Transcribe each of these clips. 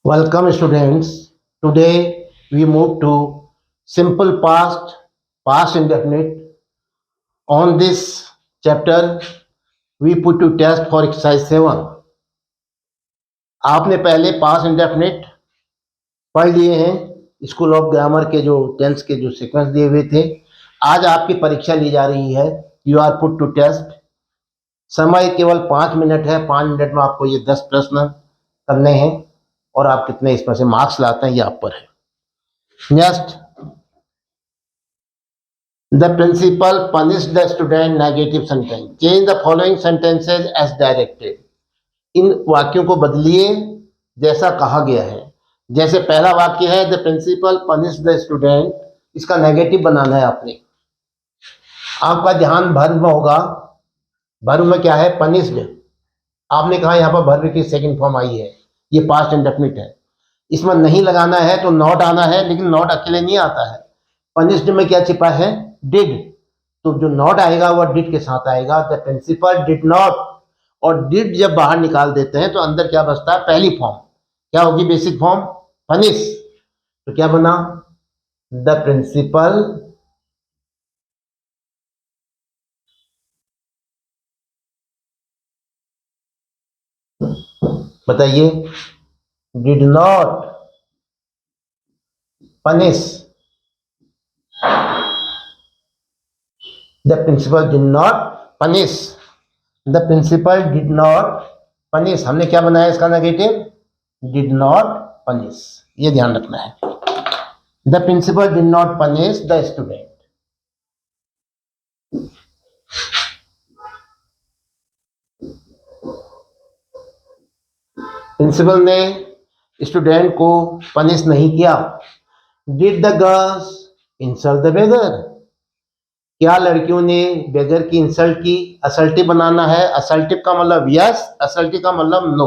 Welcome students. Today we move to simple past, past indefinite. On this chapter we put to test for exercise 7. आपने पहले past indefinite पढ़ लिए हैं school of grammar के जो tense के जो सीक्वेंस दिए हुए थे। आज आपकी परीक्षा ली जा रही है। You are put to test. समय केवल 5 मिनट है। 5 मिनट में आपको ये 10 प्रश्न करने हैं और आप कितने इसमें से मार्क्स लाते हैं ये आप पर है। Next, the principal punished the student negative sentence. Change the following sentences as directed. इन वाक्यों को बदलिए जैसा कहा गया है। जैसे पहला वाक्य है the principal punished the student, इसका नेगेटिव बनाना है आपने। आपका ध्यान वर्ब में होगा। वर्ब में क्या है? पनिश्ड। आपने कहा यहाँ पर वर्ब की सेकंड फॉर्म आई है, ये पास्ट इंडेफिनिट है। इसमें नहीं लगाना है तो नॉट आना है, लेकिन नॉट अकेले नहीं आता है। पनिश्ड में क्या छिपा है? डिड। तो जो नॉट आएगा वह डिड के साथ आएगा। द प्रिंसिपल डिड नॉट, और डिड जब बाहर निकाल देते हैं तो अंदर क्या बचता है? पहली फॉर्म क्या होगी? Basic form punish. तो क्या बना? द प्रिंसिपल बताइए did not punish. The principal did not punish. The principal did not punish. हमने क्या बनाया इसका नेगेटिव? Did not punish. ये ध्यान रखना है। The principal did not punish the student. Principal ने स्टूडेंट को पनिश नहीं किया। Did the girls insult the beggar? क्या लड़कियों ने बेगर की इंसल्ट की? असल्टिव बनाना है। असल्टिव का मतलब यस, असल्टिव का मतलब नो।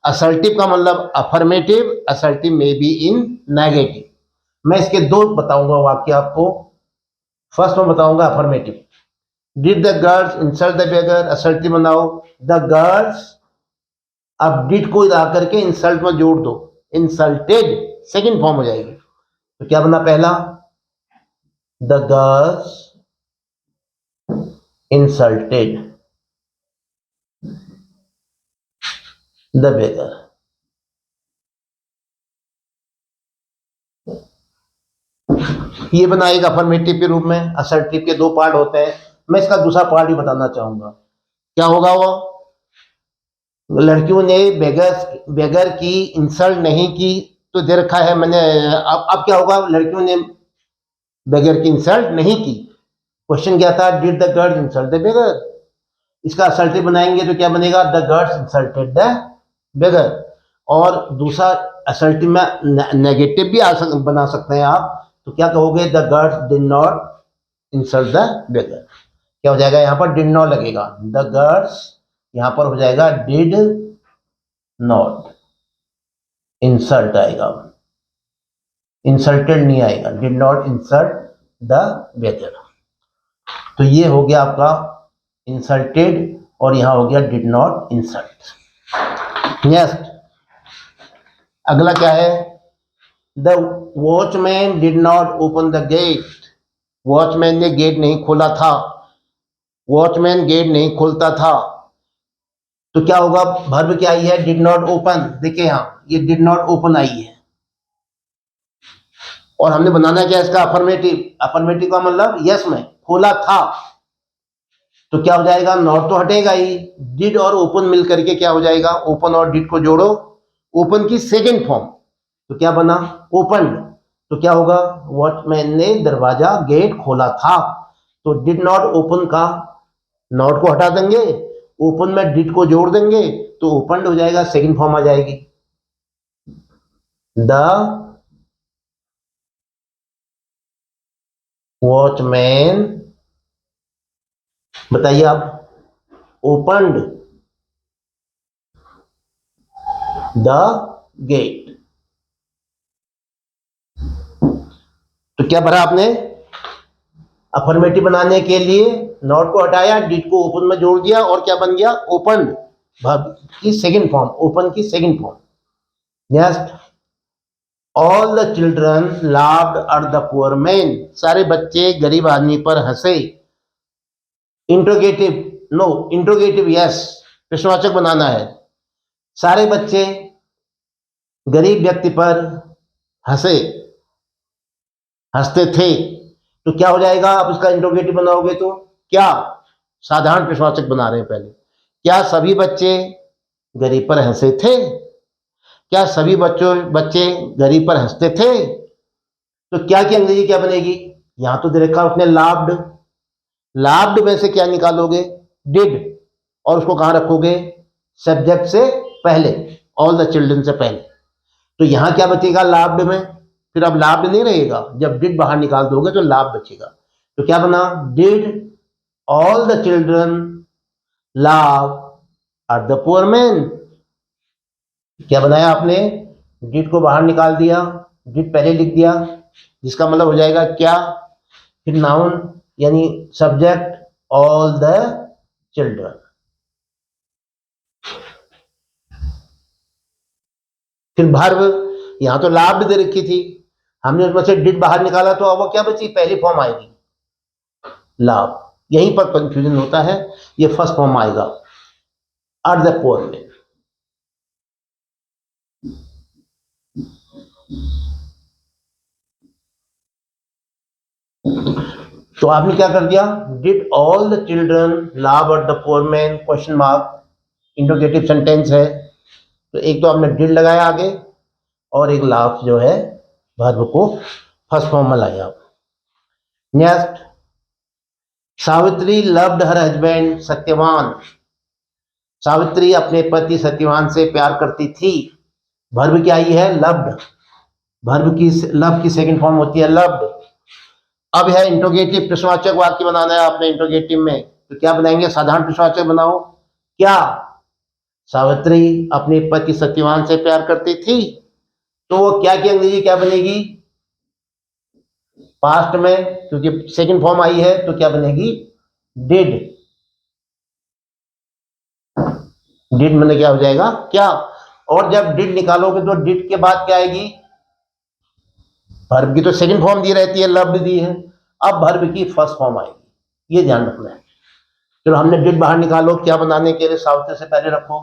असल्टिव का मतलब अफर्मेटिव, असल्टिव में बी इन नेगेटिव। मैं इसके दो बताऊंगा वाक्य आपको। फर्स्ट में बताऊंगा affirmative. Did the girls insult the beggar, assertive बनाओ द गर्ल्स। अब डिड को ला करके इंसल्ट में जोड़ दो, इंसल्टेड सेकेंड फॉर्म हो जाएगी। तो क्या बना पहला? The girls insulted the beggar. ये बना एक अफर्मेटिव के रूप में। असर्टिव के दो पार्ट होते हैं। मैं इसका दूसरा पार्ट भी बताना चाहूंगा। क्या होगा? वो लड़कियों ने बेगर की इंसल्ट नहीं की, तो दे रखा है मैंने। अब क्या होगा? लड़कियों ने बेगर की इंसल्ट नहीं की। क्वेश्चन क्या था? Did the girls insult the beggar. इसका असल्टिव बनाएंगे तो क्या बनेगा? The girls insulted the beggar. और दूसरा असल्टिव में नेगेटिव भी बना सकते हैं आप। तो क्या कहोगे? The girls did not insult the बेगर। क्या हो जाएगा? यहाँ पर डिड नॉट लगेगा। द गर्ल्स यहाँ पर हो जाएगा डिड नॉट इंसल्ट आएगा, इंसल्टेड नहीं आएगा। डिड नॉट इंसल्ट द बेगर। तो ये हो गया आपका इंसल्टेड, और यहां हो गया डिड नॉट इंसल्ट। नेक्स्ट, अगला क्या है? The watchman did not open the gate. Watchman ने गेट नहीं खोला था। वॉचमैन गेट नहीं खोलता था। तो क्या होगा? वर्ब क्या आई है? Did not open. देखिए यहां ये डिड नॉट ओपन आई है, और हमने बनाना क्या इसका? अफर्मेटिव। अफर्मेटिव का मतलब यस में खोला था। तो क्या हो जाएगा? नॉट तो हटेगा ही। डिड और ओपन मिल करके क्या हो जाएगा? ओपन और डिड को जोड़ो, ओपन की सेकेंड फॉर्म। तो क्या बना? ओपन। तो क्या होगा? वॉचमैन ने दरवाजा गेट खोला था। तो डिड नॉट ओपन का नॉट को हटा देंगे, ओपन में डिड को जोड़ देंगे, तो ओपन हो जाएगा, सेकेंड फॉर्म आ जाएगी। द वॉचमैन, बताइए आप, ओपनड द गेट। तो क्या भरा आपने? अफर्मेटिव बनाने के लिए नॉट को हटाया, डिड को ओपन में जोड़ दिया, और क्या बन गया? ओपन। वर्ब की सेकंड फॉर्म, ओपन की second form. Next, all the children laughed at the poor man, सारे बच्चे गरीब आदमी पर हंसे। इंट्रोगेटिव, नो इंट्रोगेटिव, यस, प्रश्नवाचक बनाना है। सारे बच्चे गरीब व्यक्ति पर हंसे, हंसते थे, तो क्या हो जाएगा? आप इसका इंट्रोगेटिव बनाओगे तो क्या? साधारण प्रश्नवाचक बना रहे हैं पहले। क्या सभी बच्चे गरीब पर हंसे थे? क्या सभी बच्चे गरीब पर हंसते थे? तो क्या की अंग्रेजी क्या बनेगी? यहां तो दे रखा उसने लाफ्ड, लाफ्ड में से क्या निकालोगे? डिड, और उसको कहां रखोगे? सब्जेक्ट से पहले, ऑल द चिल्ड्रन से पहले। तो यहां क्या बचेगा लाफ्ड में? फिर अब लाफ्ड नहीं रहेगा, जब डिड बाहर निकाल दोगे तो लाभ बचेगा। तो क्या बना? डिड ऑल द चिल्ड्रन लाव एट द पुअर मैन। क्या बनाया आपने? डिड को बाहर निकाल दिया, डिड पहले लिख दिया, जिसका मतलब हो जाएगा क्या? फिर नाउन यानी सब्जेक्ट ऑल द चिल्ड्रन। फिर वर्ब, यहां तो लाव्ड दे रखी थी, हमने उसमें से डिड बाहर निकाला, तो अब वो क्या बची? पहली फॉर्म आएगी लाव। यहीं पर कंफ्यूजन होता है, ये फर्स्ट फॉर्म आएगा एट द पुअर मैन। तो आपने क्या कर दिया? डिड ऑल द चिल्ड्रन लाव at the poor man, question mark, interrogative sentence है। तो एक तो आपने डिड लगाया आगे, और एक लाव जो है वर्ब को फर्स्ट फॉर्म में लाया। Next, Savitri loved her husband Satyavan, Savitri अपने पति सत्यवान से प्यार करती थी। वर्ब क्या आई है? लव्ड। वर्ब की लव की सेकंड फॉर्म होती है लव्ड। अब है इंट्रोगेटिव, प्रश्नवाचक वाक्य बनाना है आपने इंट्रोगेटिव में, तो क्या बनाएंगे? साधारण प्रश्नवाचक बनाओ। क्या सावित्री अपने पति सत्यवान से प्यार करती थी? तो वो क्या की अंग्रेजी क्या बनेगी? पास्ट में, क्योंकि सेकंड फॉर्म आई है, तो क्या बनेगी? डिड। डिड मैंने क्या हो जाएगा? क्या। और जब डिड निकालोगे तो डिड के बाद क्या आएगी? वर्ब की तो सेकंड फॉर्म दी रहती है, लव्ड दी है, अब वर्ब की फर्स्ट फॉर्म आएगी, ये ध्यान रखना है। चलो हमने डिड बाहर निकालो, क्या बनाने के लिए? सावित्री से पहले रखो।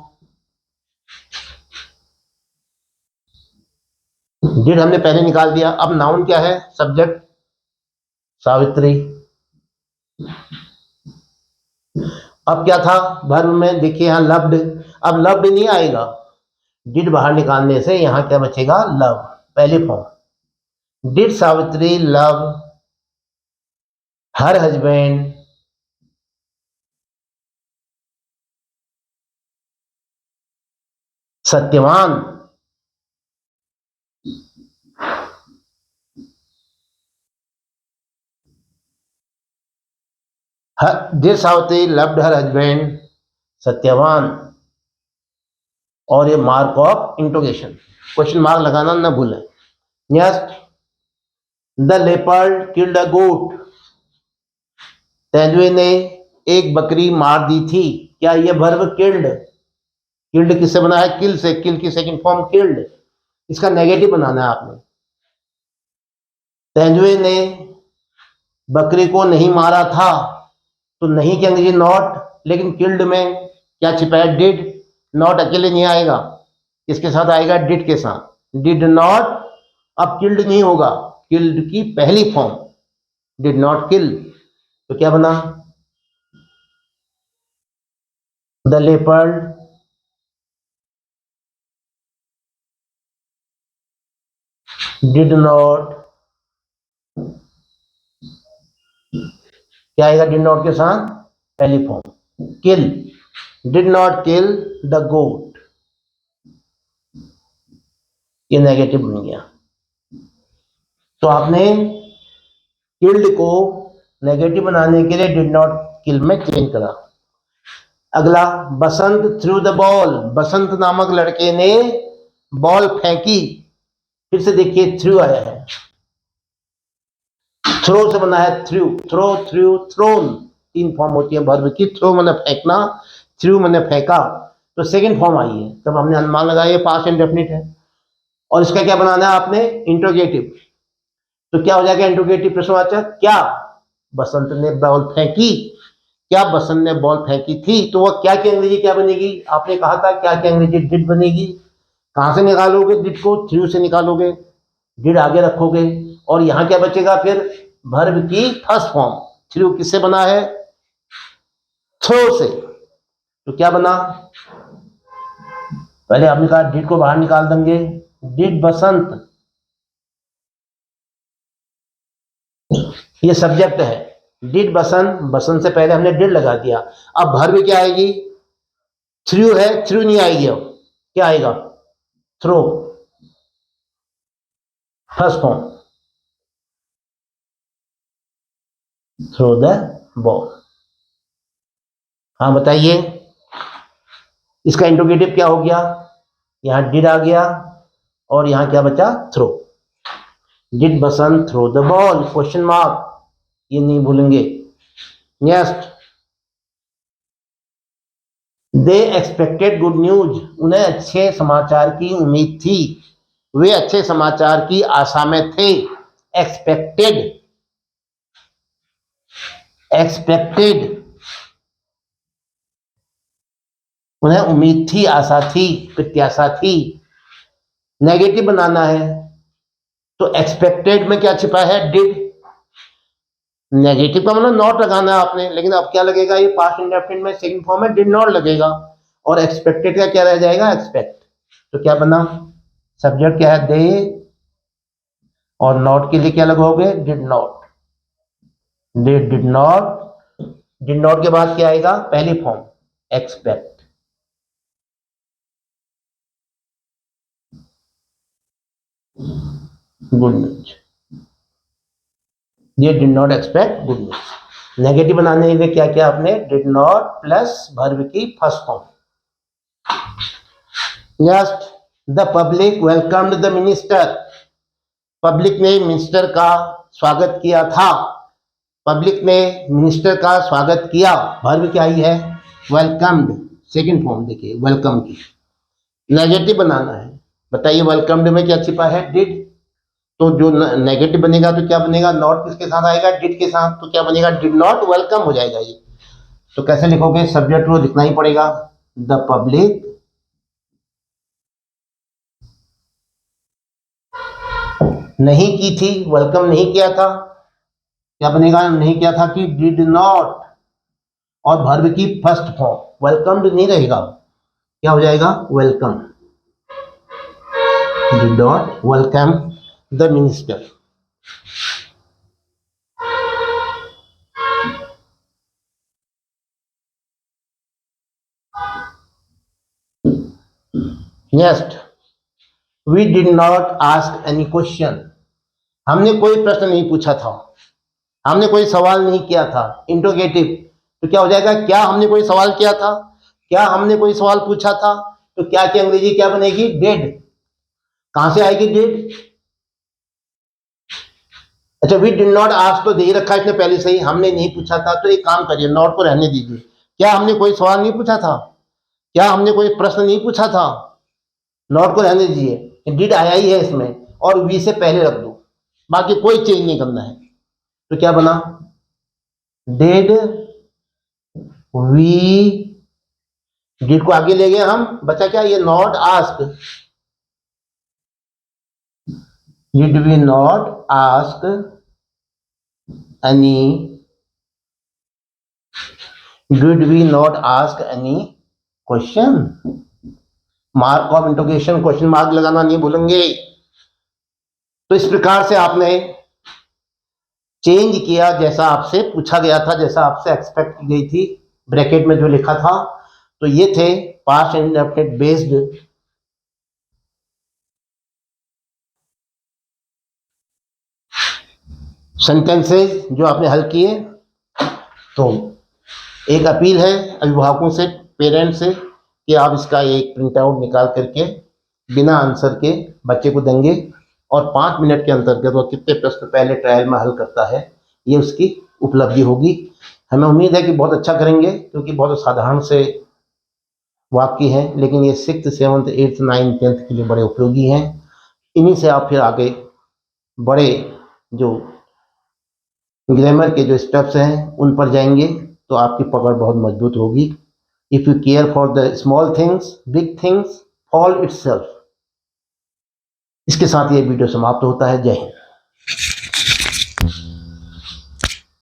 डिड हमने पहले निकाल दिया, अब नाउन क्या है? सब्जेक्ट सावित्री। अब क्या था वर्ब में? देखिए यहां लव्ड, अब लव्ड नहीं आएगा, डिड बाहर निकालने से यहां क्या बचेगा? लव, पहले form. Did Savitri love her husband Satyavan. Did Savitri loved her husband Satyavan, और ये mark of interrogation, question mark लगाना ना भूलें। Next, the leopard killed a goat, तेंदुए ने एक बकरी मार दी थी। क्या ये वर्ब किल्ड? किल्ड किससे बना है? किल से, किल की सेकंड फॉर्म किल्ड। इसका नेगेटिव बनाना है आपने। तेंदुए ने बकरी को नहीं मारा था, तो नहीं की अंग्रेजी नॉट, लेकिन किल्ड में क्या छिपा है? डिड। नॉट अकेले नहीं आएगा, इसके साथ आएगा डिड के साथ, डिड नॉट। अब किल्ड नहीं होगा, किल्ड की पहली फॉर्म, डिड नॉट किल, तो क्या बना? द लेपर्ड डिड नॉट, क्या आएगा डिड नॉट के साथ? पहली form, kill, did not kill the goat, ये नेगेटिव बन गया। तो आपने किल्ड को नेगेटिव बनाने के लिए डिड नॉट किल में चेंज करा। अगला, बसंत थ्रू द बॉल, बसंत नामक लड़के ने बॉल फेंकी। फिर से देखिए थ्रू आया है, थ्रो से बना है थ्रू, थ्रो थ्रू थ्रोन, तीन फॉर्म होती है वर्ब की। थ्रो मैंने फेंकना, थ्रू मैंने फेंका, तो सेकंड फॉर्म आई है, तब हमने अनुमान लगाया पास्ट इंडेफिनिट है। और इसका क्या बनाना है आपने, इंट्रोगेटिव। तो क्या हो जाएगा इंट्रोगेटिव प्रश्नवाचक, क्या बसंत ने बॉल फेंकी, क्या बसंत ने बॉल फेंकी थी, तो वह क्या की अंग्रेजी क्या बनेगी, आपने कहा था क्या की अंग्रेजी डिड बनेगी। कहां से निकालोगे डिड को, थ्रू से निकालोगे, डिड आगे रखोगे और यहां क्या बचेगा फिर, वर्ब की फर्स्ट फॉर्म। थ्रू किससे बना है, थ्रो से। तो क्या बना, पहले आपने कहा डिड को बाहर निकाल देंगे, डिड बसंत, ये सब्जेक्ट है, डिड बसंत, बसंत से पहले हमने डिड लगा दिया। अब वर्ब क्या आएगी, थ्रू है, थ्रू नहीं आएगी, अब क्या आएगा, throw, first form, throw the ball. हाँ बताइए, इसका इंट्रोगेटिव क्या हो गया, यहां डिड आ गया और यहां क्या बचा, throw. Did Basant throw the ball, question mark, ये नहीं भूलेंगे। Next, they expected good news, उन्हें अच्छे समाचार की उम्मीद थी, वे अच्छे समाचार की आशा में थे। एक्सपेक्टेड, एक्सपेक्टेड, उन्हें उम्मीद थी, आशा थी, प्रत्याशा थी। नेगेटिव बनाना है तो एक्सपेक्टेड में क्या छिपा है, डिड। नेगेटिव का मतलब नॉट लगाना है आपने, लेकिन अब क्या लगेगा, ये पास्ट इंडेफिनिट में सेकंड फॉर्म में डिड नॉट लगेगा और एक्सपेक्टेड का क्या रह जाएगा, एक्सपेक्ट। तो क्या बना, सब्जेक्ट क्या है, दे, और नॉट के लिए क्या लगाओगे, did not. They did not, did not के बाद क्या आएगा, पहली फॉर्म, एक्सपेक्ट। गुड न्यूज, ये did not expect good news. Negative बनाने के लिए क्या किया आपने, डिड नॉट प्लस वर्ब की first form. Next, the public welcomed the minister, public ने मिनिस्टर का स्वागत किया था, पब्लिक ने मिनिस्टर का स्वागत किया। वर्ब क्या ही है, वेलकम्ड, सेकंड फॉर्म देखिए वेलकम की। नेगेटिव बनाना है, बताइए वेलकम्ड में क्या छिपा है, डिड। तो जो नेगेटिव बनेगा तो क्या बनेगा, नॉट किसके साथ आएगा, डिड के साथ, तो क्या बनेगा, डिड नॉट वेलकम हो जाएगा ये। तो कैसे लिखोगे, सब्जेक्ट को लिखना ही पड़ेगा, द पब्लिक नहीं की थी, वेलकम नहीं किया था, क्या बनेगा, नहीं किया था कि डिड नॉट, और वर्ब की फर्स्ट फॉर्म, वेलकम्ड नहीं रहेगा, क्या हो जाएगा, welcome, did not welcome the minister. Next, we did not ask any question, हमने कोई प्रश्न नहीं पूछा था, हमने कोई सवाल नहीं किया था, इंट्रोगेटिव। तो क्या हो जाएगा, क्या हमने कोई सवाल किया था, क्या हमने कोई सवाल पूछा था, तो क्या की अंग्रेजी क्या बनेगी, डिड। कहां से आएगी डिड, अच्छा वी डिड नॉट आस्क तो दे ही रखा है इसने पहले से ही, हमने नहीं पूछा था, तो एक काम करिए नॉट को रहने दीजिए। क्या हमने कोई सवाल नहीं पूछा था, क्या हमने कोई प्रश्न नहीं पूछा था, नॉट को रहने दीजिए, डिड आया ही है इसमें और वी से पहले रख दो, बाकी कोई चेंज नहीं करना है। तो क्या बना, डिड वी, डिड को आगे ले गए हम, बचा क्या, ये not ask, did we not ask any, did we not ask any question, mark of interrogation question mark लगाना नहीं भूलेंगे। तो इस प्रकार से आपने चेंज किया, जैसा आपसे पूछा गया था, जैसा आपसे एक्सपेक्ट की गई थी, ब्रैकेट में जो लिखा था। तो ये थे पास्ट इंडेफिनिट बेस्ड सेंटेंसेस जो आपने हल किए। तो एक अपील है अभिभावकों से, पेरेंट्स से, कि आप इसका एक प्रिंट आउट निकाल करके बिना आंसर के बच्चे को देंगे और 5 मिनट के अंतर्गत वो कितने प्रश्न पहले ट्रायल में हल करता है, ये उसकी उपलब्धि होगी। हमें उम्मीद है कि बहुत अच्छा करेंगे, क्योंकि बहुत साधारण से वाक्य हैं, लेकिन ये 6th 7th 8th 9th 10th के लिए बड़े उपयोगी हैं। इन्हीं से आप फिर आगे बड़े जो ग्रामर के जो स्टेप्स हैं उन पर जाएंगे तो आपकी पकड़ बहुत मजबूत होगी। If you care for the small things big things fall itself. इसके साथ ये वीडियो समाप्त होता है। जय हिंद।